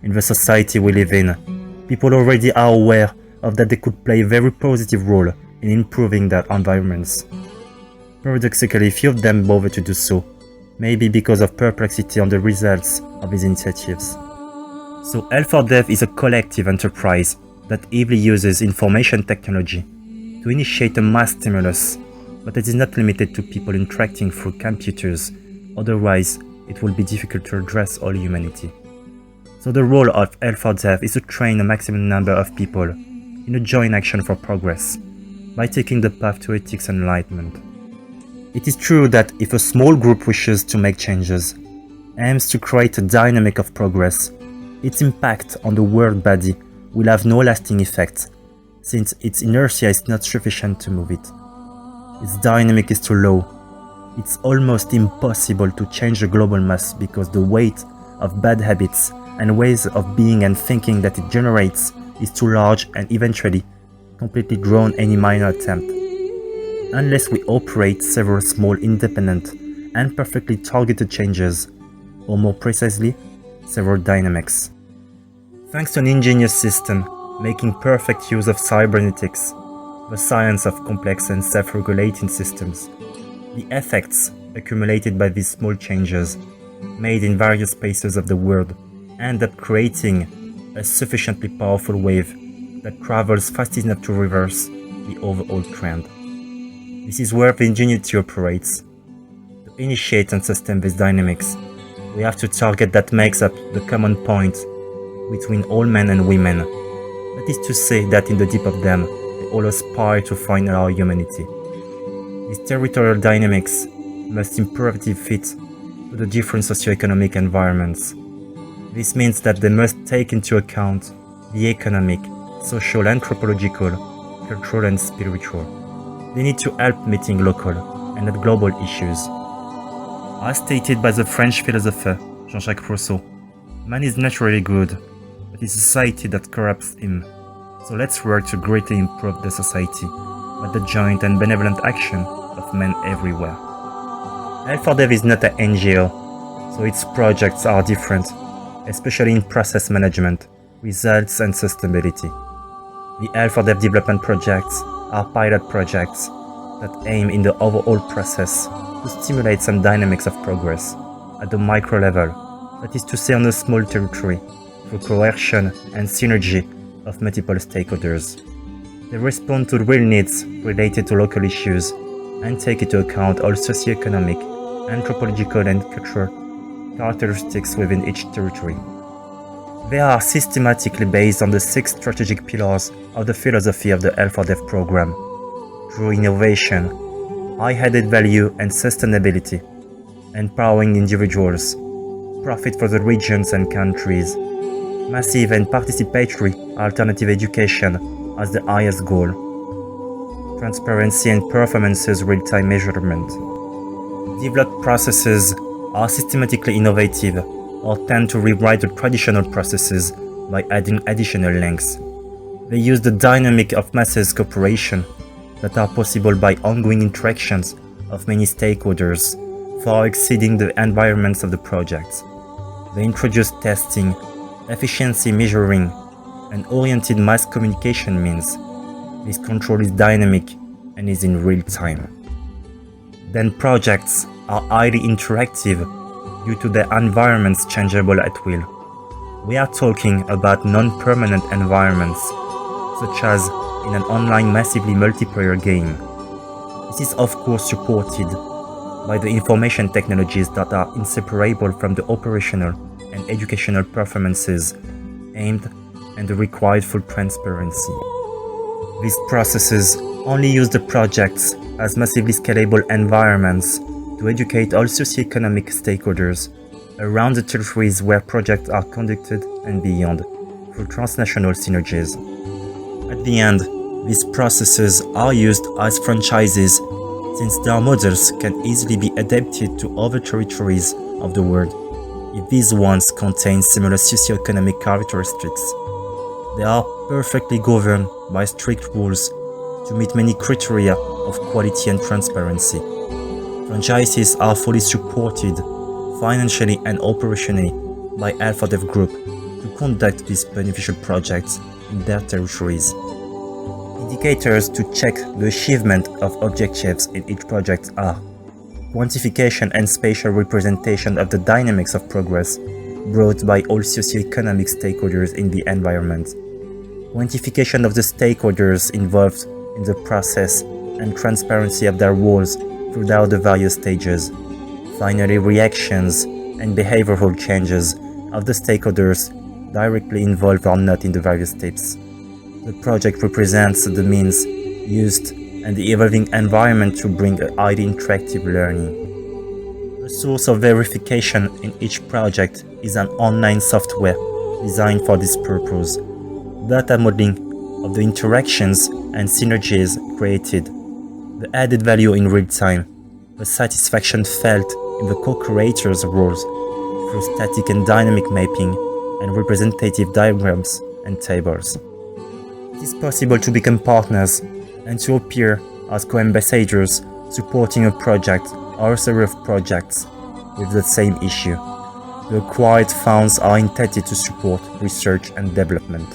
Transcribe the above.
in the society we live in. People already are aware of that they could play a very positive role in improving their environments. Paradoxically, few of them bother to do so, maybe because of perplexity on the results of these initiatives. So EL4DEV is a collective enterprise that heavily uses information technology to initiate a mass stimulus, but it is not limited to people interacting through computers, otherwise it will be difficult to address all humanity. So the role of EL4DEV is to train a maximum number of people in a joint action for progress, by taking the path to ethics and enlightenment. It is true that if a small group wishes to make changes, aims to create a dynamic of progress, its impact on the world body will have no lasting effect, since its inertia is not sufficient to move it. Its dynamic is too low. It's almost impossible to change the global mass because the weight of bad habits and ways of being and thinking that it generates is too large and eventually completely drown any minor attempt. Unless we operate several small independent and perfectly targeted changes, or more precisely, several dynamics. Thanks to an ingenious system making perfect use of cybernetics, the science of complex and self-regulating systems, the effects accumulated by these small changes made in various spaces of the world end up creating a sufficiently powerful wave that travels fast enough to reverse the overall trend. This is where the ingenuity operates. To initiate and sustain these dynamics, we have to target that makes up the common point between all men and women. That is to say that in the deep of them, they all aspire to find our humanity. These territorial dynamics must imperatively fit to the different socioeconomic environments. This means that they must take into account the economic, social, anthropological, cultural and spiritual. They need to help meeting local and not global issues. As stated by the French philosopher Jean-Jacques Rousseau, man is naturally good, but it's society that corrupts him. So let's work to greatly improve the society by the joint and benevolent action of men everywhere. EL4DEV is not an NGO, so its projects are different, especially in process management, results and sustainability. The EL4DEV development projects are pilot projects that aim in the overall process to stimulate some dynamics of progress at the micro level, that is to say on a small territory, through coercion and synergy of multiple stakeholders. They respond to real needs related to local issues and take into account all socioeconomic, anthropological and cultural characteristics within each territory. They are systematically based on the 6 strategic pillars of the philosophy of the EL4DEV program, through innovation, high added value and sustainability, empowering individuals, profit for the regions and countries, massive and participatory alternative education as the highest goal, transparency and performances real-time measurement. Developed processes are systematically innovative or tend to rewrite the traditional processes by adding additional links. They use the dynamic of masses cooperation that are possible by ongoing interactions of many stakeholders, far exceeding the environments of the projects. They introduce testing, efficiency measuring, and oriented mass communication means. This control is dynamic and is in real time. Then projects are highly interactive due to their environments changeable at will. We are talking about non-permanent environments, such as in an online massively multiplayer game. This is of course supported by the information technologies that are inseparable from the operational and educational performances aimed and the required full transparency. These processes only use the projects as massively scalable environments to educate all socioeconomic stakeholders around the territories where projects are conducted and beyond, through transnational synergies. At the end, these processes are used as franchises since their models can easily be adapted to other territories of the world if these ones contain similar socioeconomic characteristics. They are perfectly governed by strict rules to meet many criteria of quality and transparency. Franchises are fully supported financially and operationally by EL4DEV Group to conduct these beneficial projects in their territories. Indicators to check the achievement of objectives in each project are quantification and spatial representation of the dynamics of progress brought by all socioeconomic stakeholders in the environment, quantification of the stakeholders involved in the process and transparency of their roles throughout the various stages, finally reactions and behavioral changes of the stakeholders directly involved or not in the various steps. The project represents the means used and the evolving environment to bring a highly interactive learning. The source of verification in each project is an online software designed for this purpose. Data modeling of the interactions and synergies created, the added value in real time, the satisfaction felt in the co-creators' roles through static and dynamic mapping and representative diagrams and tables. It is possible to become partners and to appear as co-ambassadors supporting a project or a series of projects with the same issue. The acquired funds are intended to support research and development.